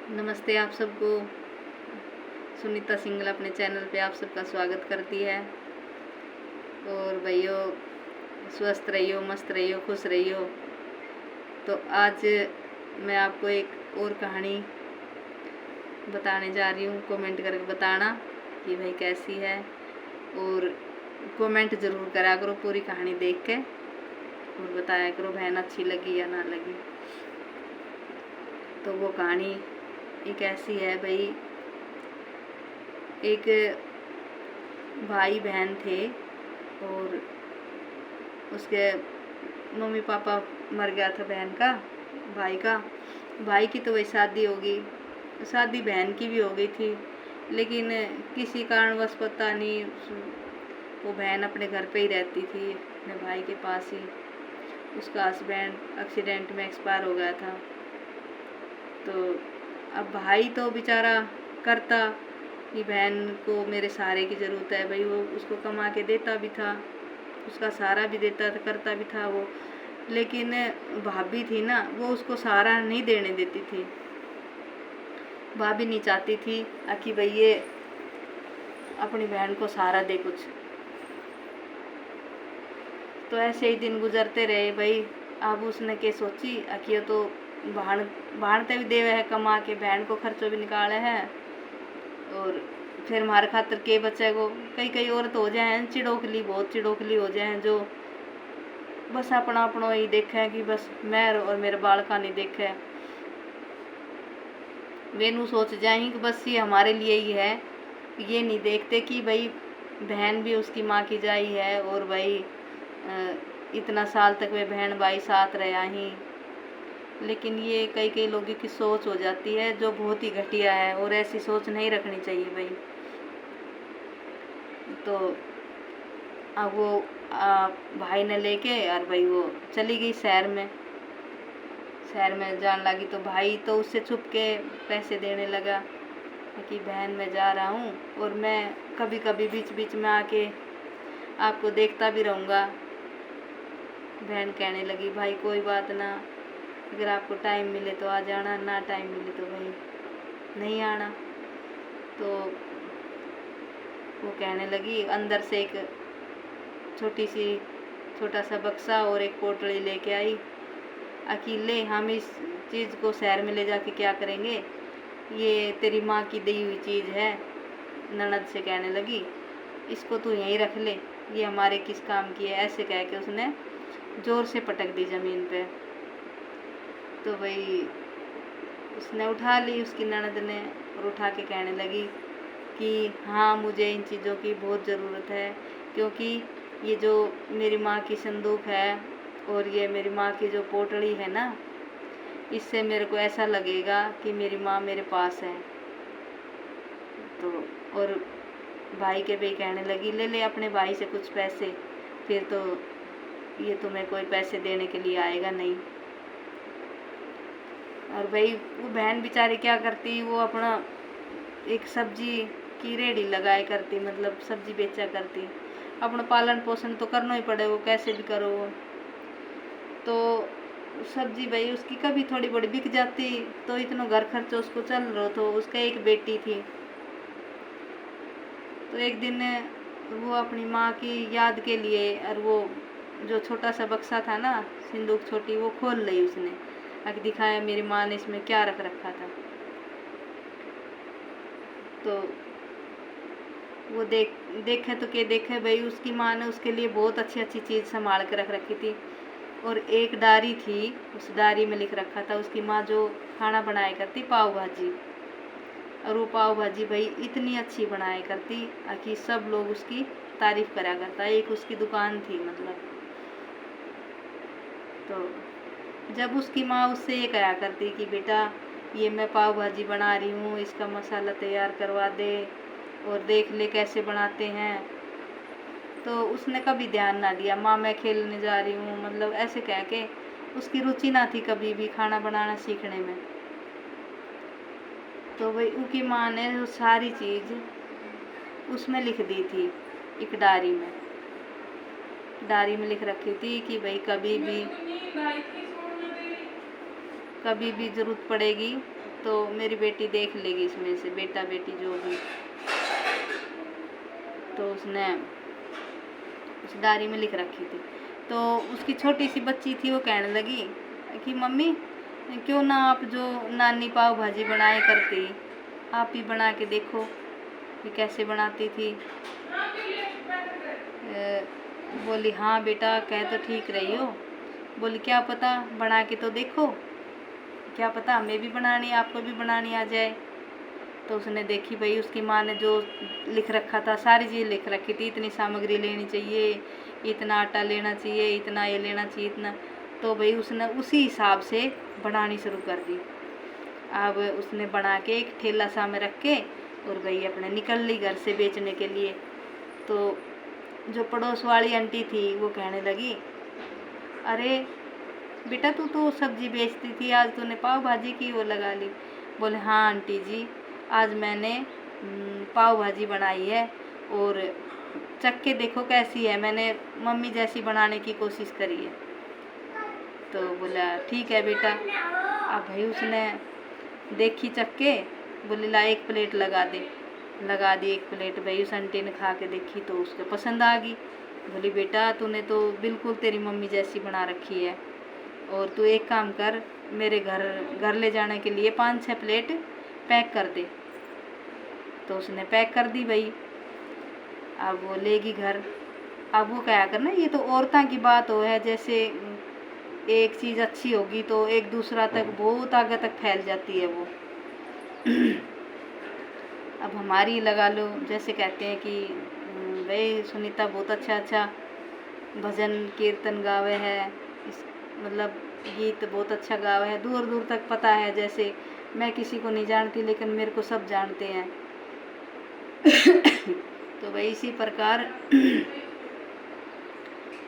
नमस्ते आप सबको। सुनीता सिंगल अपने चैनल पे आप सबका स्वागत करती है। और भैया स्वस्थ रहियो, मस्त रहियो, खुश रहियो। तो आज मैं आपको एक और कहानी बताने जा रही हूँ। कमेंट करके बताना कि भाई कैसी है, और कमेंट ज़रूर करा करो पूरी कहानी देख के, और बताया करो बहन अच्छी लगी या ना लगी। तो वो कहानी एक ऐसी है भाई, एक भाई बहन थे और उसके मम्मी पापा मर गया था बहन का, भाई की तो वही शादी होगी, शादी बहन की भी हो गई थी, लेकिन किसी कारणवश पता नहीं वो बहन अपने घर पे ही रहती थी, अपने भाई के पास ही। उसका हस्बैंड एक्सीडेंट में एक्सपायर हो गया था। तो अब भाई तो बेचारा करता कि बहन को मेरे सहारे की ज़रूरत है भाई, वो उसको कमा के देता भी था, उसका सहारा भी देता था, करता भी था वो। लेकिन भाभी थी ना, वो उसको सहारा नहीं देने देती थी। भाभी नहीं चाहती थी कि भाई ये अपनी बहन को सहारा दे कुछ। तो ऐसे ही दिन गुजरते रहे भाई। अब उसने के सोची कि ये तो भाणते भी देवे है कमा के, बहन को खर्चों भी निकाले है, और फिर हमारे खातर के बच्चे को कई औरत हो जाए चिड़ोकली, बहुत चिड़ोकली हो जाए, जो बस अपना अपना ही देखे कि बस मैं और मेरे बालका नहीं देखे। वेनू सोच जाए कि बस ये हमारे लिए ही है, ये नहीं देखते कि भाई बहन भी उसकी माँ की जाई है, और भाई इतना साल तक वे बहन भाई साथ रहा ही। लेकिन ये कई लोगों की सोच हो जाती है जो बहुत ही घटिया है, और ऐसी सोच नहीं रखनी चाहिए भाई। तो अब वो भाई ने लेके और भाई वो चली गई शहर में जान लगी। तो भाई तो उससे छुप के पैसे देने लगा कि बहन मैं जा रहा हूँ, और मैं कभी कभी बीच में आके आपको देखता भी रहूँगा। बहन कहने लगी भाई कोई बात ना, अगर आपको टाइम मिले तो आ जाना, ना टाइम मिले तो भाई नहीं आना। तो वो कहने लगी, अंदर से एक छोटा सा बक्सा और एक पोटली लेके आई। अकेले हम इस चीज़ को शहर में ले जाके क्या करेंगे, ये तेरी माँ की दी हुई चीज़ है। ननद से कहने लगी इसको तू यहीं रख ले, ये हमारे किस काम की है। ऐसे कह के उसने जोर से पटक दी ज़मीन पे। तो भाई उसने उठा ली, उसकी ननद ने, और उठा के कहने लगी कि हाँ मुझे इन चीज़ों की बहुत ज़रूरत है, क्योंकि ये जो मेरी माँ की संदूक है और ये मेरी माँ की जो पोटली है ना, इससे मेरे को ऐसा लगेगा कि मेरी माँ मेरे पास है। तो और भाई के भी कहने लगी ले ले अपने भाई से कुछ पैसे, फिर तो ये तुम्हें कोई पैसे देने के लिए आएगा नहीं। और भाई वो बहन बेचारी क्या करती, वो अपना एक सब्जी की रेडी लगाए करती, मतलब सब्जी बेचा करती। अपना पालन पोषण तो करना ही पड़े, वो कैसे भी करो वो। तो सब्जी भाई उसकी कभी थोड़ी बड़ी बिक जाती, तो इतना घर खर्च उसको चल रहा। तो उसका एक बेटी थी। तो एक दिन वो अपनी माँ की याद के लिए, और वो जो छोटा सा बक्सा था ना, सिंदूक छोटी, वो खोल ली उसने, आके दिखाया मेरी माँ ने इसमें क्या रख रखा था। तो वो देखे तो क्या देखे भाई, उसकी माँ ने उसके लिए बहुत अच्छी चीज़ संभाल के रख रखी थी। और एक डायरी थी, उस डायरी में लिख रखा था उसकी माँ जो खाना बनाया करती पाव भाजी। और वो पाव भाजी भाई इतनी अच्छी बनाया करती कि सब लोग उसकी तारीफ़ करा करता। एक उसकी दुकान थी मतलब। तो जब उसकी माँ उससे ये कहा करती कि बेटा ये मैं पाव भाजी बना रही हूँ, इसका मसाला तैयार करवा दे और देख ले कैसे बनाते हैं, तो उसने कभी ध्यान ना दिया। माँ मैं खेलने जा रही हूँ, मतलब ऐसे कह के उसकी रुचि ना थी कभी भी खाना बनाना सीखने में। तो भाई उनकी माँ ने वो सारी चीज़ उसमें लिख दी थी, एक डायरी में लिख रखी थी कि भाई कभी भी ज़रूरत पड़ेगी तो मेरी बेटी देख लेगी इसमें से, बेटा बेटी जो भी। तो उसने उस डायरी में लिख रखी थी। तो उसकी छोटी सी बच्ची थी, वो कहने लगी कि मम्मी क्यों ना आप जो नानी पाव भाजी बनाए करती, आप ही बना के देखो कि कैसे बनाती थी। बोली हाँ बेटा, कह तो ठीक रही हो। बोली क्या पता, बना के तो देखो, क्या पता हमें भी बनानी, आपको भी बनानी आ जाए। तो उसने देखी भाई, उसकी माँ ने जो लिख रखा था सारी चीज़ लिख रखी थी, इतनी सामग्री लेनी चाहिए, इतना आटा लेना चाहिए, इतना ये लेना चाहिए, इतना। तो भाई उसने उसी हिसाब से बनानी शुरू कर दी। अब उसने बना के एक ठेला सा में रख के और भाई अपने निकल ली घर से बेचने के लिए। तो जो पड़ोस वाली आंटी थी वो कहने लगी, अरे बेटा तू तो सब्जी बेचती थी, आज तूने पाव भाजी की वो लगा ली। बोले हाँ आंटी जी, आज मैंने पाव भाजी बनाई है और चख के देखो कैसी है, मैंने मम्मी जैसी बनाने की कोशिश करी है। तो बोला ठीक है बेटा। अब भाई उसने देखी चख के, बोले ला एक प्लेट लगा दे। लगा दी एक प्लेट। भाई उस आंटी ने खा के देखी तो उसको पसंद आ गई। बोली बेटा तूने तो बिल्कुल तेरी मम्मी जैसी बना रखी है, और तू एक काम कर, मेरे घर ले जाने के लिए 5-6 प्लेट पैक कर दे। तो उसने पैक कर दी भाई। अब वो लेगी घर। अब वो क्या करना, ये तो औरतां की बात हो है, जैसे एक चीज़ अच्छी होगी तो एक दूसरा तक बहुत आगे तक फैल जाती है वो। अब हमारी लगा लो, जैसे कहते हैं कि भाई सुनीता बहुत अच्छा भजन कीर्तन गावे है, इस मतलब गीत बहुत अच्छा गावे है, दूर दूर तक पता है। जैसे मैं किसी को नहीं जानती लेकिन मेरे को सब जानते हैं। तो भाई इसी प्रकार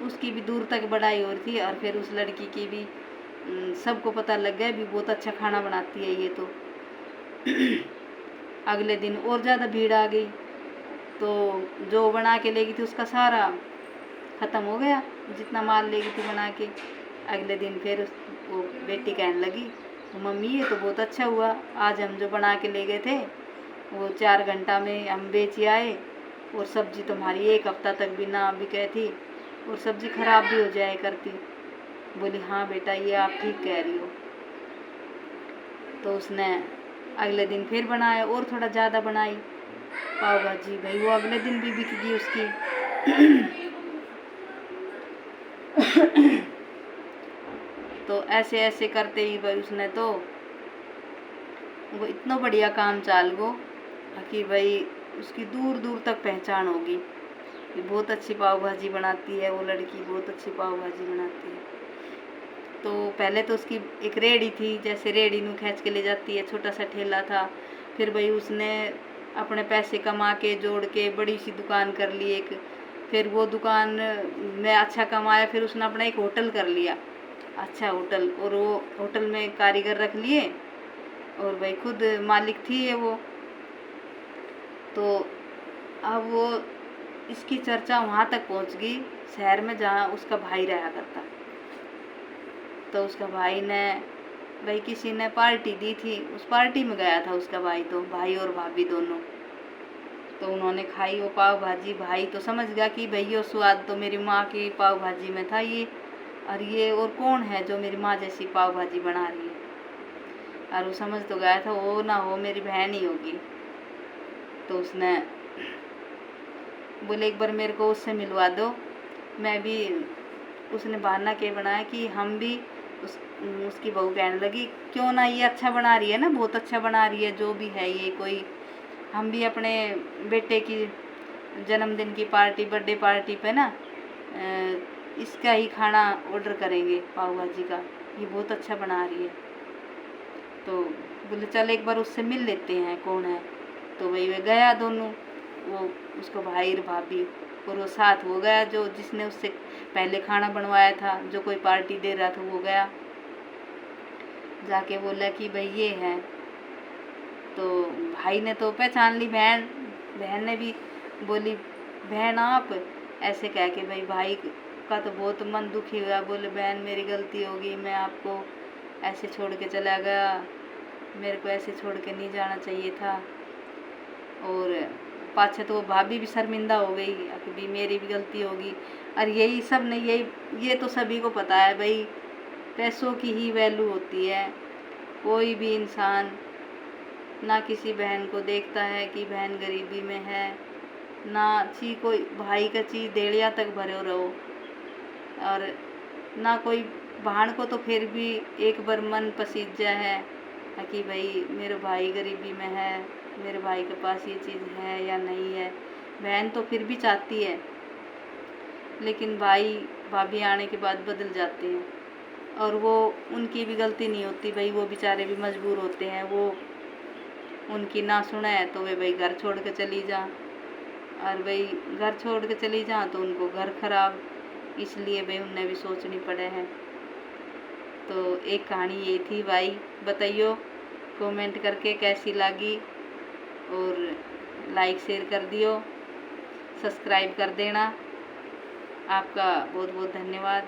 उसकी भी दूर तक बढ़ाई हो रही थी, और फिर उस लड़की की भी सबको पता लग गया भी बहुत अच्छा खाना बनाती है ये तो। अगले दिन और ज़्यादा भीड़ आ गई, तो जो बना के लेगी थी उसका सारा ख़त्म हो गया, जितना माल लेगी थी बना के। अगले दिन फिर वो बेटी कहने लगी, मम्मी ये तो बहुत अच्छा हुआ, आज हम जो बना के ले गए थे वो 4 घंटा में हम बेच आए, और सब्जी तुम्हारी 1 हफ्ता तक भी ना बिके थी, और सब्जी ख़राब भी हो जाए करती। बोली हाँ बेटा ये आप ठीक कह रही हो। तो उसने अगले दिन फिर बनाया और थोड़ा ज़्यादा बनाई पाव भाजी। भाई वो अगले दिन भी बिक गई उसकी। तो ऐसे ऐसे करते ही भाई उसने तो वो इतना बढ़िया काम चाल गो कि भाई उसकी दूर दूर तक पहचान होगी कि बहुत अच्छी पाव भाजी बनाती है वो लड़की, बहुत अच्छी पाव भाजी बनाती है। तो पहले तो उसकी एक रेहड़ी थी, जैसे रेहड़ी ਨੂੰ खींच के ले जाती है, छोटा सा ठेला था। फिर भाई उसने अपने पैसे कमा के जोड़ के बड़ी सी दुकान कर ली एक। फिर वो दुकान में अच्छा कमाया, फिर उसने अपना एक होटल कर लिया, अच्छा होटल, और वो होटल में कारीगर रख लिए, और भाई खुद मालिक थी है वो। तो अब वो इसकी चर्चा वहाँ तक पहुँच गई शहर में जहाँ उसका भाई रहा करता। तो उसका भाई ने भाई किसी ने पार्टी दी थी, उस पार्टी में गया था उसका भाई, तो भाई और भाभी दोनों। तो उन्होंने खाई वो पाव भाजी। भाई तो समझ गया कि भाई ये स्वाद तो मेरी माँ की पाव भाजी में था ये, और ये और कौन है जो मेरी माँ जैसी पाव भाजी बना रही है। और वो समझ तो गया था वो ना हो मेरी बहन ही होगी। तो उसने बोले एक बार मेरे को उससे मिलवा दो, मैं भी। उसने बहाना के बनाया कि हम भी उसकी बहू कहने लगी क्यों ना, ये अच्छा बना रही है ना, बहुत अच्छा बना रही है जो भी है ये, कोई हम भी अपने बेटे की जन्मदिन की पार्टी, बर्थडे पार्टी पे ना इसका ही खाना ऑर्डर करेंगे पाव भाजी का, ये बहुत अच्छा बना रही है। तो बोले चल एक बार उससे मिल लेते हैं कौन है। तो वही वे गया दोनों, वो उसको भाई और भाभी, और वो साथ हो गया जो जिसने उससे पहले खाना बनवाया था, जो कोई पार्टी दे रहा था वो गया। जाके बोला कि भाई ये है। तो भाई ने तो पहचान ली, बहन ने भी बोली बहन आप, ऐसे कह के भाई का तो बहुत मन दुखी हुआ। बोले बहन मेरी गलती होगी, मैं आपको ऐसे छोड़ के चला गया, मेरे को ऐसे छोड़ के नहीं जाना चाहिए था। और पाछे तो भाभी भी शर्मिंदा हो गई कि भी मेरी भी गलती होगी। और यही सब नहीं, ये तो सभी को पता है भाई, पैसों की ही वैल्यू होती है। कोई भी इंसान ना किसी बहन को देखता है कि बहन गरीबी में है, ना ची कोई भाई का चीज देड़िया तक भरे रहो। और ना कोई बहन को तो फिर भी एक बार मन पसीजा है कि भाई मेरे भाई गरीबी में है, मेरे भाई के पास ये चीज़ है या नहीं है। बहन तो फिर भी चाहती है, लेकिन भाई भाभी आने के बाद बदल जाते हैं। और वो उनकी भी गलती नहीं होती भाई, वो बेचारे भी मजबूर होते हैं। वो उनकी ना सुने तो वे भाई घर छोड़ के चली जा, और भाई घर छोड़ के चली जा तो उनको घर खराब, इसलिए भाई उन्हें भी सोचनी पड़े है। तो एक कहानी ये थी भाई, बताइयो कमेंट करके कैसी लगी, और लाइक शेयर कर दियो, सब्सक्राइब कर देना। आपका बहुत बहुत धन्यवाद।